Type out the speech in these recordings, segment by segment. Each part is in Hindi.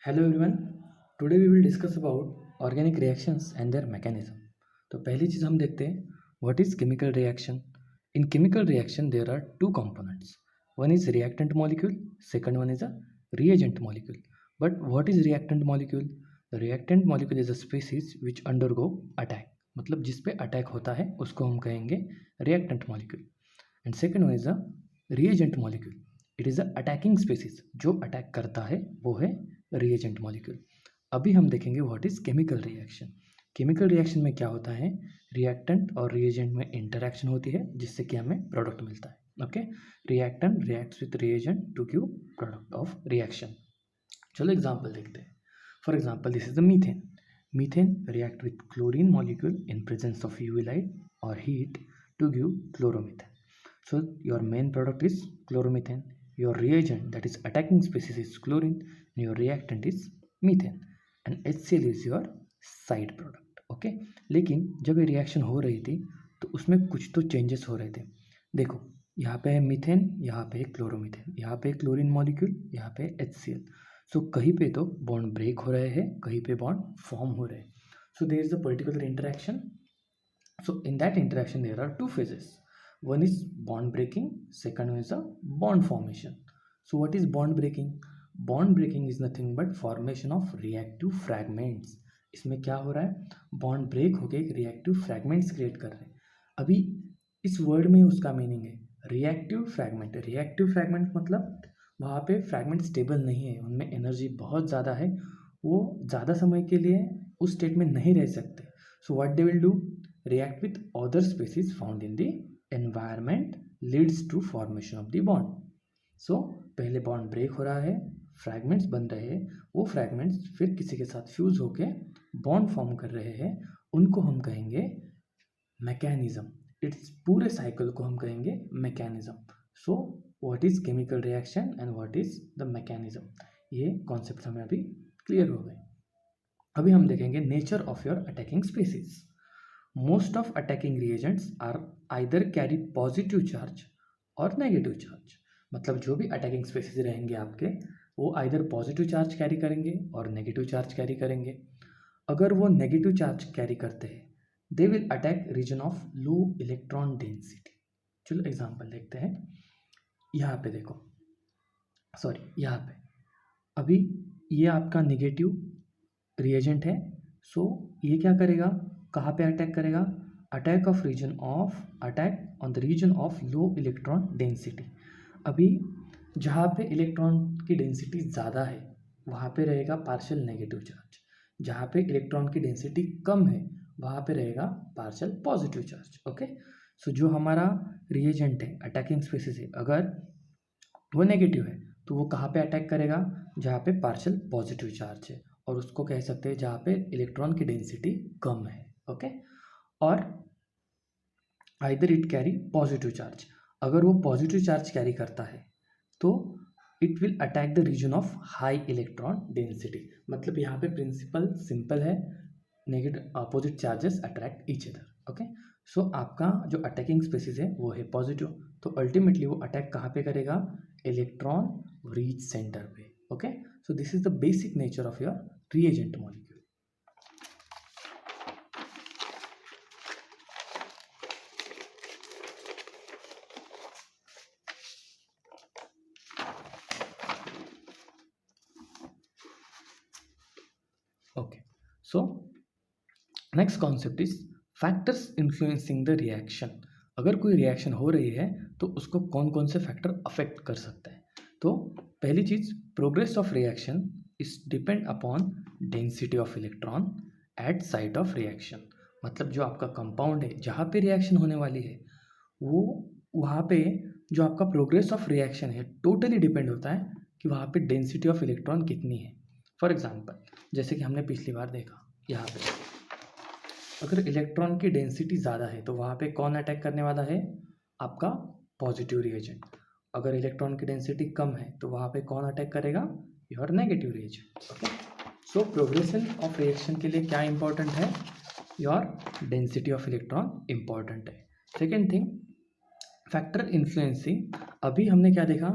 Hello everyone. Today we will discuss about organic reactions and their mechanism. तो पहली चीज़ हम देखते हैं what is chemical reaction. In chemical reaction there are two components, one is reactant molecule, second one is a reagent molecule. But what is reactant molecule? The reactant molecule is a species which undergo attack, मतलब जिस पे अटैक होता है उसको हम कहेंगे reactant molecule. And second one is a reagent molecule, it is a attacking species, जो अटैक करता है वो है रिएजेंट मॉलिक्यूल। अभी हम देखेंगे what is chemical reaction. Chemical reaction में क्या होता है, रिएक्टेंट और रिएजेंट में इंटरेक्शन होती है जिससे कि हमें प्रोडक्ट मिलता है। Okay, reactant reacts with reagent to give product of reaction. चलो एग्जांपल देखते हैं। For example this is the methane. Methane react with chlorine molecule in presence of UV light और heat to give chloromethan. So your main product is chloromethane, your reagent that is attacking species is chlorine, and your reactant is methane, and HCl is your side product. Okay, लेकिन जब ये रिएक्शन हो रही थी तो उसमें कुछ तो चेंजेस हो रहे थे। देखो, यहाँ पे है मीथेन, यहाँ पे है क्लोरोमीथेन, यहाँ पे क्लोरीन मॉलिक्यूल, यहाँ पे HCl। सो कहीं पे तो बॉन्ड ब्रेक हो रहे हैं, कहीं पे बॉन्ड फॉर्म हो रहे हैं। So there is a particular interaction. So in that interaction there are two phases. One is bond breaking, second one is a bond formation. So what is bond breaking? Bond breaking is nothing but formation of reactive fragments. इसमें क्या हो रहा है, बॉन्ड ब्रेक होके रिएक्टिव फ्रैगमेंट्स क्रिएट कर रहे हैं। अभी इस वर्ड में उसका मीनिंग है रिएक्टिव फ्रैगमेंट। रिएक्टिव फ्रैगमेंट मतलब वहाँ पे फ्रैगमेंट स्टेबल नहीं है, उनमें एनर्जी बहुत ज़्यादा है, वो ज़्यादा समय के लिए उस स्टेट में नहीं रह सकते। So what they will do, react with other species found in the environment leads to formation of the bond. So पहले बॉन्ड ब्रेक हो रहा है, फ्रैगमेंट्स बन रहे हैं, वो फ्रैगमेंट्स फिर किसी के साथ फ्यूज होके बॉन्ड फॉर्म कर रहे हैं, उनको हम कहेंगे मैकेनिज्म। इट्स पूरे साइकिल को हम कहेंगे mechanism. So what is chemical reaction and what is the mechanism, ये कॉन्सेप्ट हमें अभी क्लियर हो गए। अभी हम देखेंगे nature of your attacking species. Most of attacking reagents are either carry positive charge और negative charge। मतलब जो भी अटैकिंग स्पीसीज रहेंगे आपके, वो आइदर पॉजिटिव चार्ज कैरी करेंगे और नेगेटिव चार्ज कैरी करेंगे। अगर वो नेगेटिव चार्ज कैरी करते हैं, they will attack region of low electron density. चलो एग्जांपल देखते हैं। यहाँ पे देखो, सॉरी यहाँ पे अभी ये आपका नेगेटिव रिएजेंट है। सो ये क्या करेगा, कहाँ पे अटैक करेगा, attack on the region of low electron density. अभी जहाँ पे इलेक्ट्रॉन की डेंसिटी ज़्यादा है वहाँ पे रहेगा पार्शियल नेगेटिव चार्ज, जहाँ पे इलेक्ट्रॉन की डेंसिटी कम है वहाँ पे रहेगा पार्शियल पॉजिटिव चार्ज। ओके, सो जो हमारा रिएजेंट है, अटैकिंग स्पीसीज है, अगर वो नेगेटिव है तो वो कहाँ पे अटैक करेगा, जहाँ पे पार्शियल पॉजिटिव चार्ज है, और उसको कह सकते हैं जहाँ पे इलेक्ट्रॉन की डेंसिटी कम है। ओके, और either it carry positive charge. अगर वो पॉजिटिव चार्ज कैरी करता है तो it will attack the region of high electron density. मतलब यहाँ पे प्रिंसिपल सिंपल है, negative opposite charges attract each other. Okay, so आपका जो अटैकिंग स्पीसीज है वो है पॉजिटिव, तो अल्टीमेटली वो अटैक कहाँ पे करेगा, इलेक्ट्रॉन रीच सेंटर पे। Okay, so this is the basic nature of your reagent molecule. Okay, so next concept is factors influencing the reaction. अगर कोई रिएक्शन हो रही है तो उसको कौन कौन से फैक्टर अफेक्ट कर सकते हैं। तो पहली चीज, progress of reaction is depend upon density of electron at site of reaction. मतलब जो आपका कंपाउंड है जहाँ पे रिएक्शन होने वाली है, वो वहाँ पे जो आपका प्रोग्रेस ऑफ रिएक्शन है टोटली डिपेंड होता है कि वहाँ पे डेंसिटी ऑफ इलेक्ट्रॉन कितनी है। फॉर एग्जाम्पल, जैसे कि हमने पिछली बार देखा, यहाँ पे अगर इलेक्ट्रॉन की डेंसिटी ज़्यादा है तो वहाँ पे कौन अटैक करने वाला है, आपका पॉजिटिव रिएजेंट। अगर इलेक्ट्रॉन की डेंसिटी कम है तो वहाँ पे कौन अटैक करेगा, your negative reagent. Okay, so progression of reaction के लिए क्या इंपॉर्टेंट है, your density of electron important है। Second thing, factor influencing. अभी हमने क्या देखा,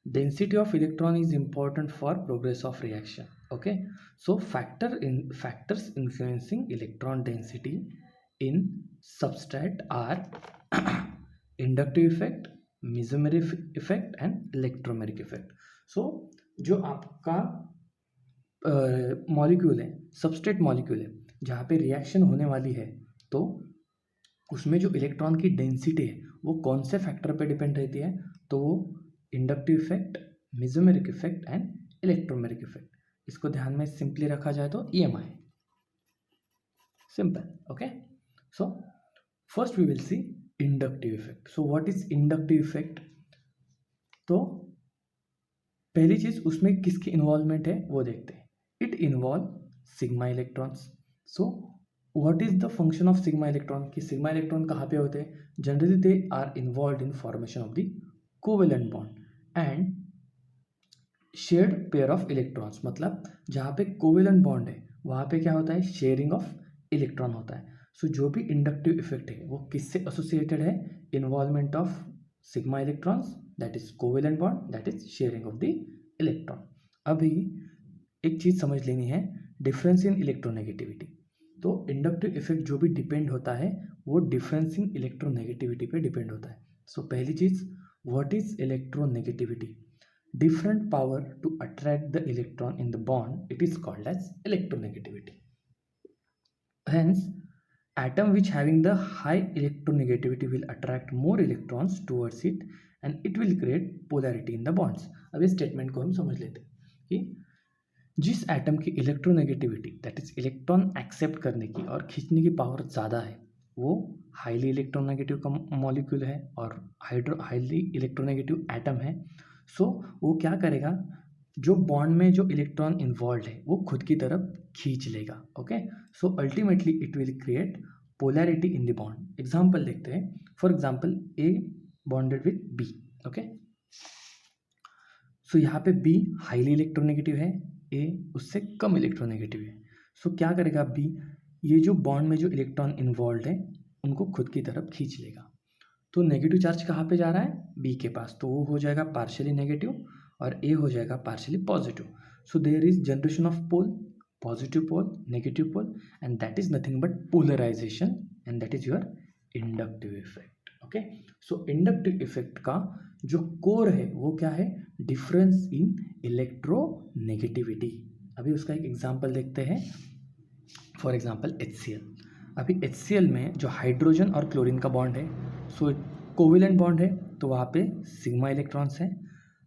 density of electron is important for progress of reaction. Okay, so factors influencing electron density in substrate are inductive effect, mesomeric effect and electromeric effect. So जो आपका मॉलिक्यूल है, सबस्ट्रेट मॉलिक्यूल है, जहाँ पे रिएक्शन होने वाली है, तो उसमें जो इलेक्ट्रॉन की डेंसिटी है वो कौन से फैक्टर पे डिपेंड रहती है? तो वो inductive effect, mesomeric effect and electromeric effect. इसको ध्यान में सिंपली रखा जाए तो EMI. Simple. Okay, so first we will see inductive effect. So what is inductive effect? तो पहली चीज उसमें किसकी इन्वॉल्वमेंट है वो देखते हैं. It involve sigma electrons. So what is the function of sigma electron? कि सिग्मा इलेक्ट्रॉन कहाँ पे होते हैं? Generally they are involve in formation of the covalent bond and shared pair of electrons. मतलब जहाँ पे कोवेलेंट बॉन्ड है वहाँ पे क्या होता है? शेयरिंग ऑफ इलेक्ट्रॉन होता है. सो जो भी इंडक्टिव इफेक्ट है वो किससे एसोसिएटेड है? Involvement of sigma electrons, that is covalent bond, that is sharing of the electron. अभी एक चीज समझ लेनी है, डिफरेंस इन इलेक्ट्रोनेगेटिविटी. तो इंडक्टिव इफेक्ट जो भी डिपेंड होता है वो डिफरेंस इन इलेक्ट्रोनेगेटिविटी पे डिपेंड होता है. सो पहली चीज, what is electronegativity? Different power to attract the electron in the bond, it is called as electronegativity. Hence, atom which having the high electronegativity will attract more electrons towards it and it will create polarity in the bonds. अब इस स्टेटमेंट को हम समझ लेते हैं कि जिस एटम की electronegativity, that is electron accept करने की और खींचने की पावर ज़्यादा है, वो हाईली इलेक्ट्रोनेगेटिव का मॉलिक्यूल है और हाईली इलेक्ट्रोनेगेटिव एटम है. सो वो क्या करेगा? जो बॉन्ड में जो इलेक्ट्रॉन इन्वॉल्व है वो खुद की तरफ खींच लेगा. Okay, so ultimately it will create polarity in the bond. Example देखते हैं. For example A bonded with B. Okay, so यहाँ पे बी हाईली इलेक्ट्रोनेगेटिव है, ए उससे कम इलेक्ट्रोनेगेटिव है. सो क्या करेगा बी? ये जो बॉन्ड में जो इलेक्ट्रॉन इन्वॉल्व है उनको खुद की तरफ खींच लेगा. तो नेगेटिव चार्ज कहाँ पे जा रहा है? बी के पास. तो वो हो जाएगा पार्शियली नेगेटिव और ए हो जाएगा partially positive. So there is generation of pole, positive pole, negative pole, and that is nothing but polarization and that is your inductive effect. Okay, so inductive effect का जो कोर है वो क्या है? Difference in electronegativity. अभी उसका एक एग्जाम्पल देखते हैं. For example HCl. अभी HCl में जो हाइड्रोजन और क्लोरीन का बॉन्ड है, सो कोवेलेंट बॉन्ड है, तो वहाँ पे सिग्मा इलेक्ट्रॉन्स हैं.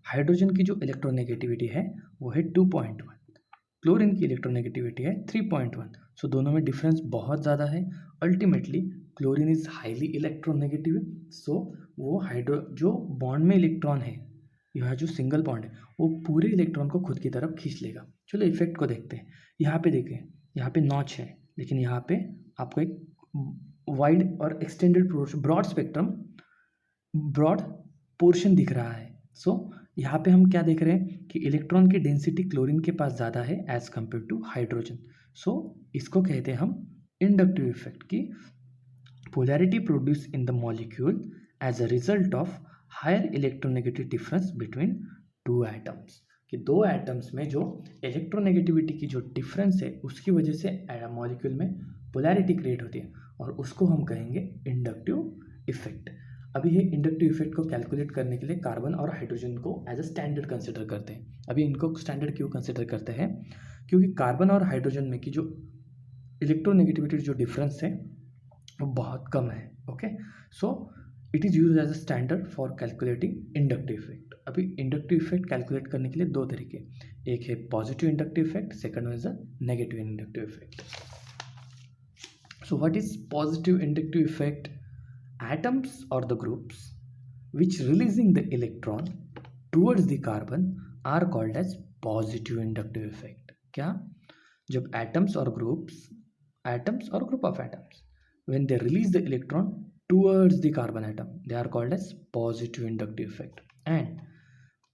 हाइड्रोजन की जो इलेक्ट्रोनेगेटिविटी है वो है 2.1, क्लोरीन की इलेक्ट्रोनेगेटिविटी है 3.1. सो दोनों में डिफरेंस बहुत ज़्यादा है. Ultimately chlorine is highly electronegative. So वो जो बॉन्ड में इलेक्ट्रॉन है, यह जो सिंगल बॉन्ड है वो पूरे इलेक्ट्रॉन को खुद की तरफ खींच लेगा. चलो इफेक्ट को देखते हैं. यहाँ पे देखें, यहाँ पे नॉच है, लेकिन यहाँ पे आपको एक वाइड और extended broad spectrum, broad portion दिख रहा है. सो यहाँ पे हम क्या देख रहे हैं कि इलेक्ट्रॉन की डेंसिटी क्लोरीन के पास ज़्यादा है as compare to hydrogen. So इसको कहते हैं हम इंडक्टिव इफेक्ट की polarity produce in the molecule as a result of higher electronegative difference between two atoms. कि दो एटम्स में जो इलेक्ट्रोनेगेटिविटी की जो डिफरेंस है उसकी वजह से मॉलिक्यूल में पोलैरिटी क्रिएट होती है और उसको हम कहेंगे इंडक्टिव इफेक्ट. अभी ये इंडक्टिव इफेक्ट को कैलकुलेट करने के लिए कार्बन और हाइड्रोजन को एज अ स्टैंडर्ड कंसिडर करते हैं. अभी इनको स्टैंडर्ड क्यों कंसिडर करते हैं? क्योंकि कार्बन और हाइड्रोजन में की जो इलेक्ट्रोनेगेटिविटी जो डिफरेंस है वो बहुत कम है. Okay, so it is use as a standard for calculating inductive effect. अभी इंडक्टिव इफेक्ट कैलकुलेट करने के लिए दो तरीके, एक है positive inductive effect, second is a negative inductive effect. So what is positive inductive effect? Atoms or the groups which releasing the electron towards the carbon are called as positive inductive effect. क्या? जब atoms or group of atoms, when they release the electron towards the carbon atom, they are called as positive inductive effect. And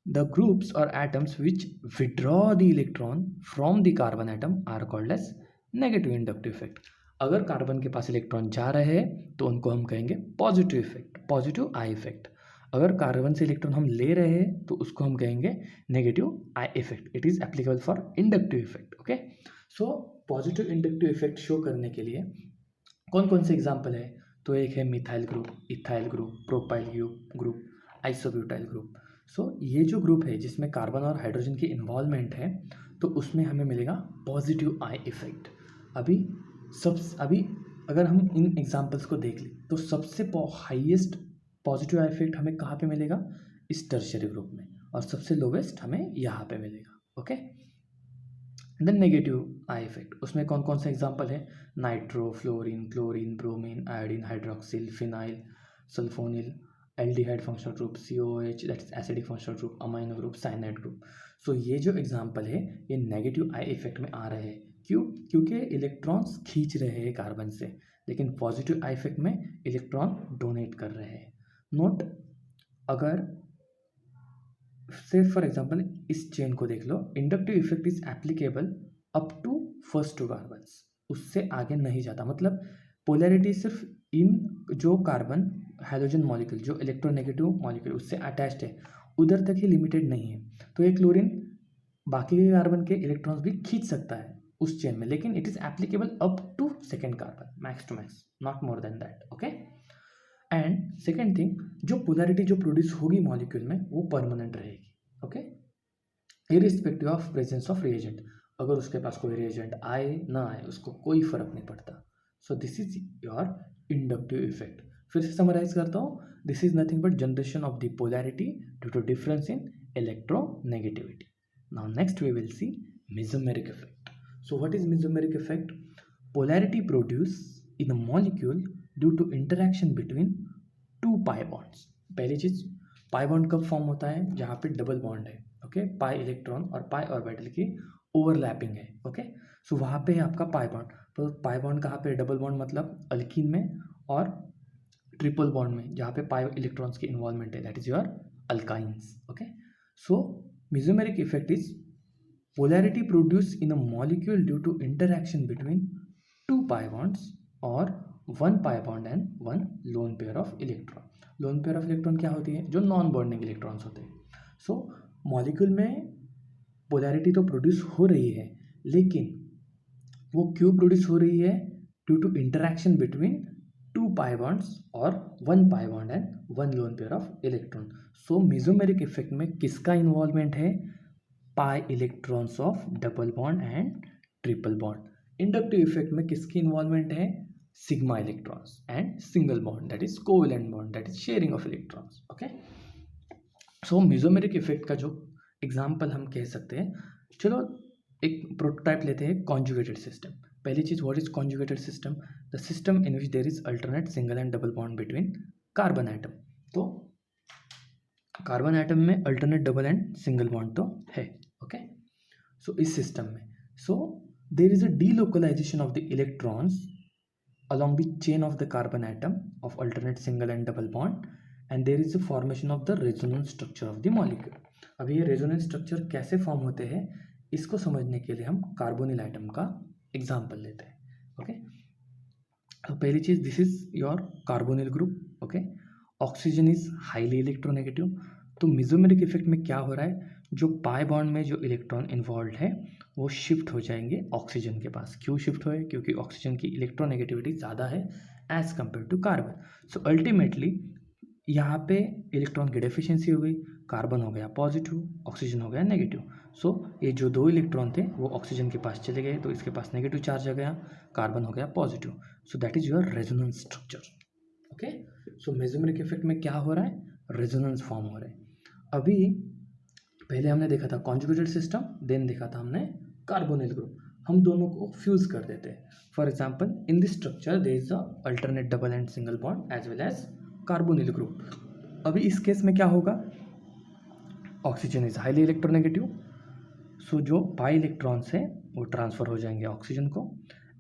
the groups or atoms which withdraw the electron from the carbon atom are called as negative inductive effect. अगर कार्बन के पास इलेक्ट्रॉन जा रहे हैं तो उनको हम कहेंगे positive effect, positive I effect. अगर कार्बन से इलेक्ट्रॉन हम ले रहे हैं तो उसको हम कहेंगे negative I effect. It is applicable for inductive effect. Okay, so positive inductive effect show करने के लिए कौन कौन से एग्जाम्पल है? तो एक है methyl group, ethyl group, propyl group, isobutyl group. So ये जो ग्रुप है जिसमें कार्बन और हाइड्रोजन की इन्वॉल्वमेंट है तो उसमें हमें मिलेगा पॉजिटिव आई इफेक्ट. अभी अगर हम इन एग्जाम्पल्स को देख लें तो सबसे हाईएस्ट पॉजिटिव आई इफेक्ट हमें कहाँ पे मिलेगा? इस टर्शियरी ग्रुप में. और सबसे लोवेस्ट हमें यहाँ पे मिलेगा. Okay, then negative I effect उसमें कौन कौन से एग्जाम्पल है? Nitro, fluorine, chlorine, bromine, iodine, hydroxyl, phenyl, sulphonyl, aldehyde functional group, COOH that is acidic functional group, amino group, cyanide group. So ये जो एग्जाम्पल है ये नेगेटिव आई इफेक्ट में आ रहे हैं. क्यों? क्योंकि इलेक्ट्रॉन्स खींच रहे हैं कार्बन से, लेकिन पॉजिटिव आई इफेक्ट में इलेक्ट्रॉन डोनेट कर रहे हैं. नोट, अगर से फॉर एग्जाम्पल इस चेन को देख लो, inductive effect is applicable up to first two carbons, उससे आगे नहीं जाता. मतलब पोलैरिटी सिर्फ इन जो कार्बन हाइड्रोजन मॉलिक्यूल जो इलेक्ट्रोनेगेटिव मॉलिक्यूल उससे अटैच्ड है उधर तक ही लिमिटेड नहीं है. तो एक क्लोरीन बाकी के कार्बन के इलेक्ट्रॉन्स भी खींच सकता है उस चेन में, लेकिन it is applicable up to second carbon, max to max, not more than that. Okay, and second thing, जो पोलैरिटी जो प्रोड्यूस होगी मॉलिक्यूल में वो परमानेंट रहेगी. Okay, irrespective of presence of reagent. अगर उसके पास कोई रिएजेंट आए ना आए उसको कोई फर्क नहीं पड़ता. So this is your inductive effect. फिर से समराइज करता हूँ, this is nothing but generation of the polarity due to difference in electronegativity. Now next we will see mesomeric effect. So what is mesomeric effect? Polarity produced in a molecule due to interaction between two pi bonds. पहली चीज, पाई बॉन्ड कब फॉर्म होता है? जहाँ पे डबल बॉन्ड है. ओके, पाई इलेक्ट्रॉन और पाई ऑर्बिटल की ओवरलैपिंग है. ओके, सो वहाँ पे है आपका पाई बॉन्ड. तो पाई बॉन्ड कहाँ पे? डबल बॉन्ड मतलब अल्कीन में, और ट्रिपल बॉन्ड में जहाँ पे पाई इलेक्ट्रॉन्स की इन्वॉल्वमेंट है, that is your alkynes. Okay, so mesomeric effect is polarity produced in a molecule due to interaction between two pi bonds or one pi bond and one lone pair of electron. lone pair of electron क्या होती है? जो नॉन बॉन्डिंग इलेक्ट्रॉन्स होते हैं. सो मॉलिक्यूल में पोलैरिटी तो प्रोड्यूस हो रही है, लेकिन वो क्यों प्रोड्यूस हो रही है? Due to interaction between two pi bonds और one pi bond and one lone pair of electron. So mesomeric effect में किसका इन्वॉल्वमेंट है? Pi electrons of double bond and triple bond. Inductive effect में किसकी इन्वॉल्वमेंट है? Sigma electrons and single bond that is covalent bond, that is sharing of electrons. Okay, so mesomeric effect का जो एग्जाम्पल हम कह सकते हैं, चलो एक प्रोटोटाइप लेते हैं, कॉन्जुगेटेड सिस्टम. पहली चीज, what is conjugated system? The system in which there is alternate single and double bond between carbon atom. तो कार्बन एटम में alternate double and single bond तो है. ओके, सो इस सिस्टम में, so there is a delocalization of the electrons along the chain of the carbon atom of alternate single and double bond, and there is a formation of the resonance structure of the molecule. अब ये रेजोनेंस स्ट्रक्चर कैसे फॉर्म होते हैं इसको समझने के लिए हम कार्बोनिल आइटम का एग्जाम्पल लेते हैं. ओके, तो पहली चीज, this is your carbonyl group. Okay, oxygen is highly electronegative. तो मेसोमेरिक इफेक्ट में क्या हो रहा है? जो पाई बॉन्ड में जो इलेक्ट्रॉन इन्वॉल्व है वो शिफ्ट हो जाएंगे ऑक्सीजन के पास. क्यों शिफ्ट हुए? क्योंकि ऑक्सीजन की इलेक्ट्रोनेगेटिविटी ज़्यादा है as compare to carbon. So ultimately यहाँ पे इलेक्ट्रॉन की डेफिशिएंसी हो गई, कार्बन हो गया पॉजिटिव, ऑक्सीजन हो गया नेगेटिव. सो ये जो दो इलेक्ट्रॉन थे वो ऑक्सीजन के पास चले गए, तो इसके पास नेगेटिव चार्ज आ गया, कार्बन हो गया positive. So that is your resonance structure. Okay, so mesomeric effect में क्या हो रहा है? रेजोनेंस फॉर्म हो रहा है. अभी पहले हमने देखा था कॉन्जुगेटेड सिस्टम, देन देखा था हमने कार्बोनिल ग्रुप. हम दोनों को फ्यूज कर देते हैं. For example, in this structure there is a alternate double and single bond as well as carbonyl group. अभी इस केस में क्या होगा? Oxygen is highly electronegative, so जो पाई इलेक्ट्रॉन्स है वो ट्रांसफर हो जाएंगे ऑक्सीजन को,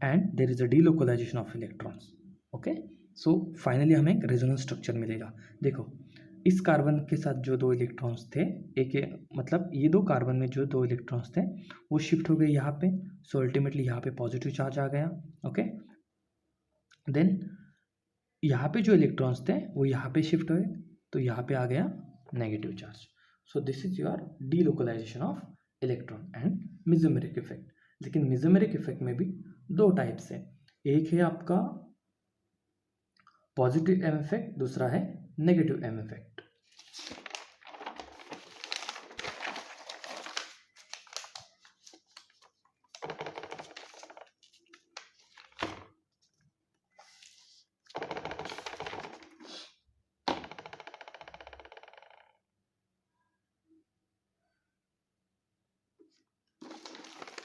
and there is a delocalization of electrons. Okay, so finally हमें एक रेजोनेंस स्ट्रक्चर मिलेगा. देखो, इस कार्बन के साथ जो दो इलेक्ट्रॉन्स थे, मतलब ये दो कार्बन में जो दो इलेक्ट्रॉन्स थे वो शिफ्ट हो गए यहाँ पे. सो अल्टीमेटली यहाँ पे पॉजिटिव चार्ज आ गया. ओके, देन यहाँ पे जो इलेक्ट्रॉन्स थे वो यहाँ पे शिफ्ट हुए, तो यहाँ पे आ गया negative charge. So this is your delocalisation of electron and mesomeric effect. लेकिन मेसोमेरिक इफेक्ट में भी दो टाइप्स है. एक है आपका पॉजिटिव एम इफेक्ट, दूसरा है negative M effect.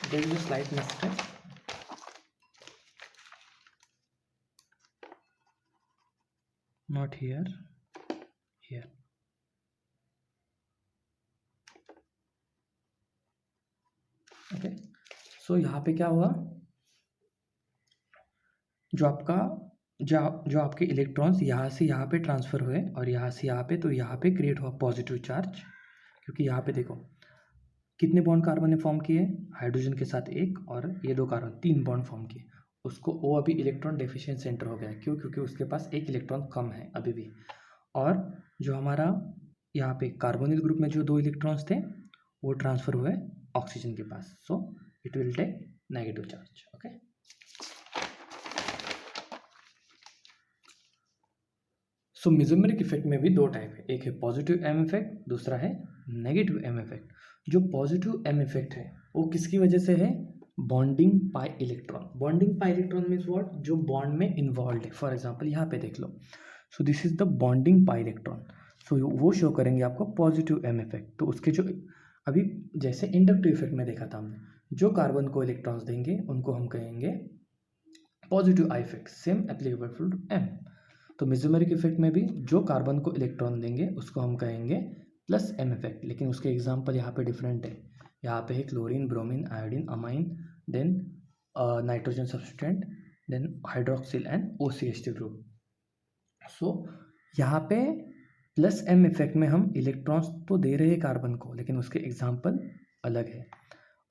There is a slight mistake. Not here, here. Okay. So यहाँ पे क्या हुआ, जो आपके इलेक्ट्रॉन्स यहाँ से यहाँ पे ट्रांसफर हुए और यहाँ से यहाँ पे, तो यहाँ पे क्रिएट हुआ पॉजिटिव चार्ज. क्योंकि यहाँ पे देखो कितने बॉन्ड कार्बन ने फॉर्म किए, हाइड्रोजन के साथ एक और ये दो कार्बन, 3 बॉन्ड फॉर्म किए. उसको वो अभी इलेक्ट्रॉन डेफिशिएंट सेंटर हो गया. क्यों? क्योंकि उसके पास एक इलेक्ट्रॉन कम है अभी भी. और जो हमारा यहाँ पे कार्बोनिल ग्रुप में जो 2 इलेक्ट्रॉन्स थे वो ट्रांसफर हुए ऑक्सीजन के पास. So it will take negative charge. Okay. So mesomeric effect में भी दो टाइप है. एक है पॉजिटिव एम इफेक्ट, दूसरा है नेगेटिव एम इफेक्ट. जो पॉजिटिव एम इफेक्ट है वो किसकी वजह से है? Bonding pi electron. Bonding pi electron means what? जो बॉन्ड में इन्वॉल्व है. फॉर एग्जांपल यहाँ पे देख लो. So this is the bonding pi electron. So वो शो करेंगे आपको पॉजिटिव एम इफेक्ट. तो उसके जो अभी जैसे इंडक्टिव इफेक्ट में देखा था हमने, जो कार्बन को इलेक्ट्रॉन्स देंगे उनको हम कहेंगे positive I effect. Same applicable to M. तो मेसोमेरिक इफेक्ट में भी जो कार्बन को इलेक्ट्रॉन देंगे उसको हम कहेंगे प्लस एम इफेक्ट. लेकिन उसके एग्जांपल यहाँ पे डिफरेंट है. यहाँ पे है chlorine, bromine, iodine, amine, then nitrogen substituent, then hydroxyl and OCH3 group. So यहाँ पे प्लस एम इफेक्ट में हम इलेक्ट्रॉन्स तो दे रहे हैं कार्बन को, लेकिन उसके एग्जांपल अलग है.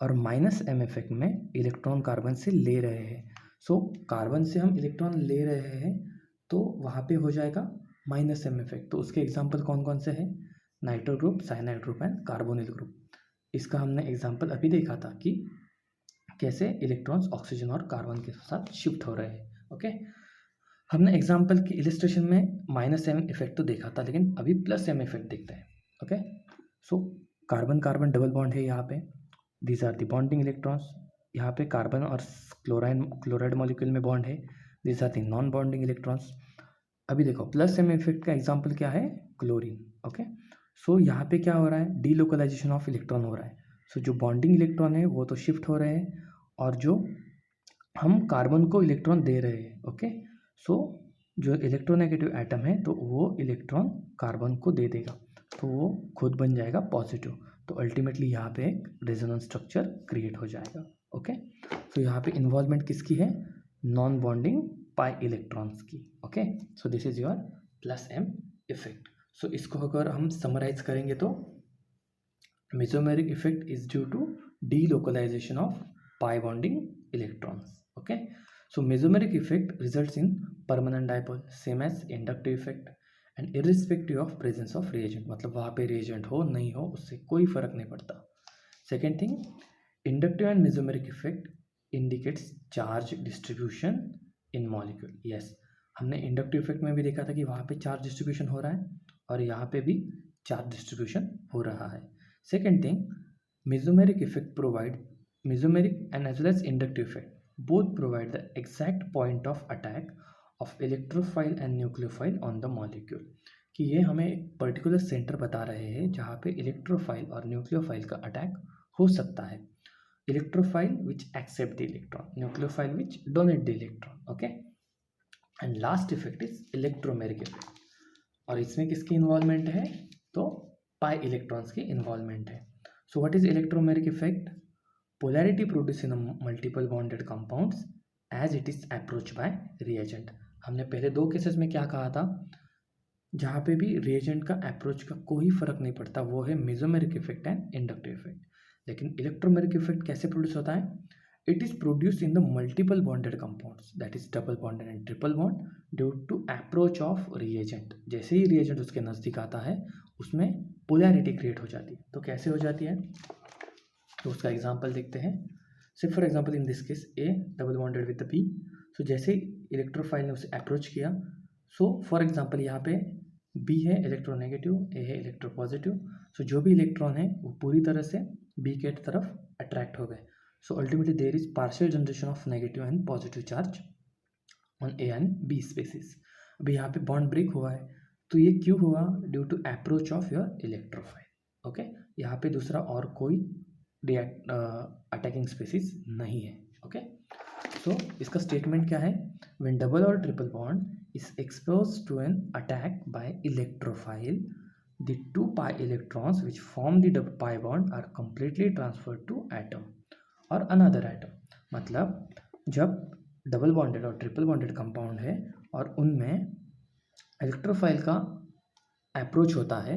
और माइनस एम इफेक्ट में इलेक्ट्रॉन कार्बन से ले रहे हैं. सो कार्बन से हम इलेक्ट्रॉन ले रहे हैं तो वहाँ पे हो जाएगा माइनस एम इफेक्ट. तो उसके एग्जांपल कौन कौन से हैं? Nitro group, cyanide group and carbonyl group. इसका हमने एग्जांपल अभी देखा था कि कैसे इलेक्ट्रॉन्स ऑक्सीजन और कार्बन के साथ शिफ्ट हो रहे हैं. ओके. हमने एग्जांपल की इलिस्ट्रेशन में माइनस एम इफेक्ट तो देखा था, लेकिन अभी प्लस एम इफेक्ट देखते हैं. Okay. So carbon carbon double bond है यहाँ पे. These are the bonding electrons. यहाँ पे कार्बन और क्लोराइड मॉलिक्यूल में बॉन्ड है. These are the non bonding electrons. अभी देखो प्लस एम इफेक्ट का एग्जांपल क्या है? क्लोरीन. ओके. सो यहाँ पे क्या हो रहा है? डीलोकलाइजेशन ऑफ इलेक्ट्रॉन हो रहा है. सो जो बॉन्डिंग इलेक्ट्रॉन है वो तो शिफ्ट हो रहे हैं और जो हम कार्बन को इलेक्ट्रॉन दे रहे हैं. ओके. सो जो इलेक्ट्रोनेगेटिव एटम है तो वो इलेक्ट्रॉन कार्बन को दे देगा, तो वो खुद बन जाएगा पॉजिटिव. तो अल्टीमेटली यहाँ पे एक रेजोनेंस स्ट्रक्चर क्रिएट हो जाएगा. ओके. तो यहाँ पे इन्वॉल्वमेंट किसकी है? नॉन बॉन्डिंग पाई इलेक्ट्रॉन्स की. Okay. So this is your plus M effect. So इसको अगर हम समराइज करेंगे तो mesomeric effect is due to delocalisation of pi bonding electrons. Okay. So mesomeric effect results in permanent dipole, same as inductive effect, and irrespective of presence of reagent. मतलब वहाँ पे reagent हो नहीं हो उससे कोई फर्क नहीं पड़ता. Second thing, inductive and mesomeric effect indicates charge distribution in molecule. Yes, हमने inductive effect में भी देखा था कि वहाँ पे charge distribution हो रहा है और यहाँ पे भी charge distribution हो रहा है. Second thing, mesomeric effect provide mesomeric and as well as inductive effect both provide the exact point of attack of electrophile and nucleophile on the molecule. कि ये हमें एक पर्टिकुलर सेंटर बता रहे हैं जहाँ पे इलेक्ट्रोफाइल और न्यूक्लियोफाइल का अटैक हो सकता है. Electrophile which accept the electron, nucleophile which donate the electron. Okay. And last effect is electromeric effect. और इसमें किसकी इन्वॉल्वमेंट है? तो पाई इलेक्ट्रॉन्स की इन्वॉल्वमेंट है. सो what is electromeric effect? Polarity produced in a multiple bonded compounds as it is approached by reagent. हमने पहले दो केसेस में क्या कहा था? जहाँ पे भी reagent का अप्रोच का कोई फर्क नहीं पड़ता, वो है mesomeric effect and inductive effect. लेकिन इलेक्ट्रोमेरिक इफेक्ट कैसे प्रोड्यूस होता है? it is produced in the multiple bonded compounds, that is double bonded and triple bond, due to approach of reagent. जैसे ही reagent उसके नज़दीक आता है उसमें पोलैरिटी क्रिएट हो जाती है. तो कैसे हो जाती है, तो उसका एग्जांपल देखते हैं. Say for example in this case A double bonded with B. So जैसे इलेक्ट्रोफाइल ने उसे अप्रोच किया, सो फॉर एग्जांपल यहाँ पे बी है इलेक्ट्रोनेगेटिव, ए है इलेक्ट्रोपॉजिटिव. सो जो भी इलेक्ट्रॉन है वो पूरी तरह से बी के तरफ अट्रैक्ट हो गए. So ultimately there is partial generation of negative and positive charge on A and B species. अभी यहाँ पे बॉन्ड ब्रेक हुआ है, तो ये क्यों हुआ? Due to approach of your electrophile. Okay, यहाँ पे दूसरा और कोई अटैकिंग स्पीसीज नहीं है. ओके, सो इसका स्टेटमेंट क्या है? व्हेन डबल और triple bond is expose to an attack by electrophile, the two pi electrons which form the pi bond are completely transferred to atom और अनदर एटम. मतलब जब डबल बॉन्डेड और ट्रिपल बॉन्डेड कंपाउंड है और उनमें इलेक्ट्रोफाइल का अप्रोच होता है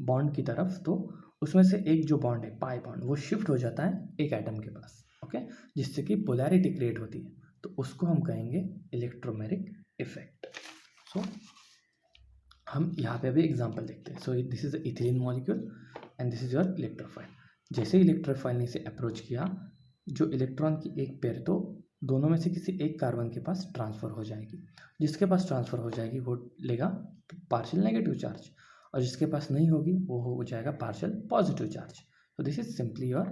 बॉन्ड की तरफ, तो उसमें से एक जो बॉन्ड है पाई बॉन्ड वो शिफ्ट हो जाता है एक एटम के पास. ओके, जिससे कि पोलैरिटी क्रिएट होती है, तो उसको हम कहेंगे इलेक्ट्रोमेरिक इफेक्ट. सो हम यहाँ पे भी एग्जांपल देखते हैं. सो this is ethylene molecule and this is your electrophile. जैसे इलेक्ट्रोफाइल ने इसे अप्रोच किया, जो इलेक्ट्रॉन की एक पेयर तो दोनों में से किसी एक कार्बन के पास ट्रांसफ़र हो जाएगी. जिसके पास ट्रांसफ़र हो जाएगी वो लेगा पार्शियल नेगेटिव चार्ज, और जिसके पास नहीं होगी वो हो जाएगा पार्शियल पॉजिटिव चार्ज. तो this is simply your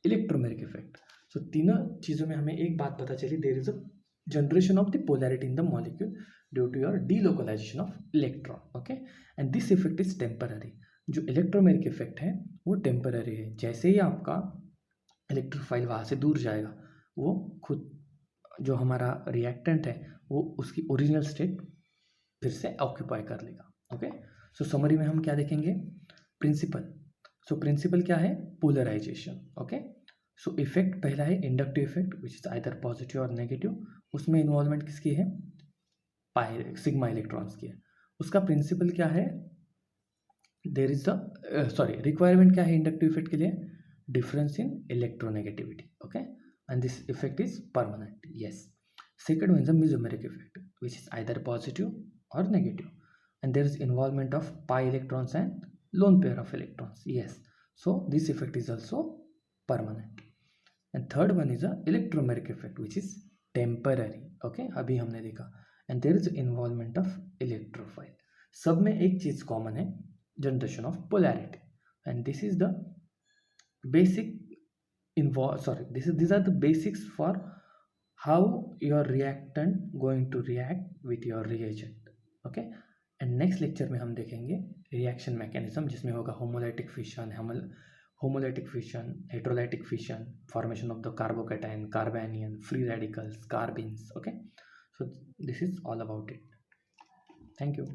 electromeric effect. So तीनों चीज़ों में हमें एक बात पता चली, there is a generation of the polarity in the molecule due to your delocalisation of electron. Okay, and this effect is temporary. जो इलेक्ट्रोमेरिक इफेक्ट है वो टेम्पररी है. जैसे ही आपका इलेक्ट्रोफाइल वहाँ से दूर जाएगा, वो खुद जो हमारा रिएक्टेंट है वो उसकी ओरिजिनल स्टेट फिर से ऑक्यूपाई कर लेगा. ओके, सो समरी में हम क्या देखेंगे? प्रिंसिपल. सो प्रिंसिपल क्या है? पोलराइजेशन. ओके, सो इफेक्ट पहला है inductive effect which is either positive और नेगेटिव. उसमें इन्वॉल्वमेंट किसकी है? पाई सिग्मा इलेक्ट्रॉन्स की है. उसका प्रिंसिपल क्या है? देर इज द रिक्वायरमेंट क्या है इंडक्टिव इफेक्ट के लिए? Difference in electronegativity. Okay, and this effect is permanent. Yes. Second one is a mesomeric effect, which is either positive or negative, and there is involvement of pi electrons and lone pair of electrons. Yes, so this effect is also permanent. And third one is a electromeric effect, which is temporary. Okay, अभी हमने देखा. And there is involvement of electrophile. सब में एक चीज कॉमन है, generation of polarity. and this is the basic these are the basics for how your reactant going to react with your reagent. Okay, and next lecture में हम देखेंगे reaction mechanism, जिसमें होगा homolytic fission, heterolytic fission, formation of the carbocation, carbanion, free radicals, carbene. Okay, so this is all about it. Thank you.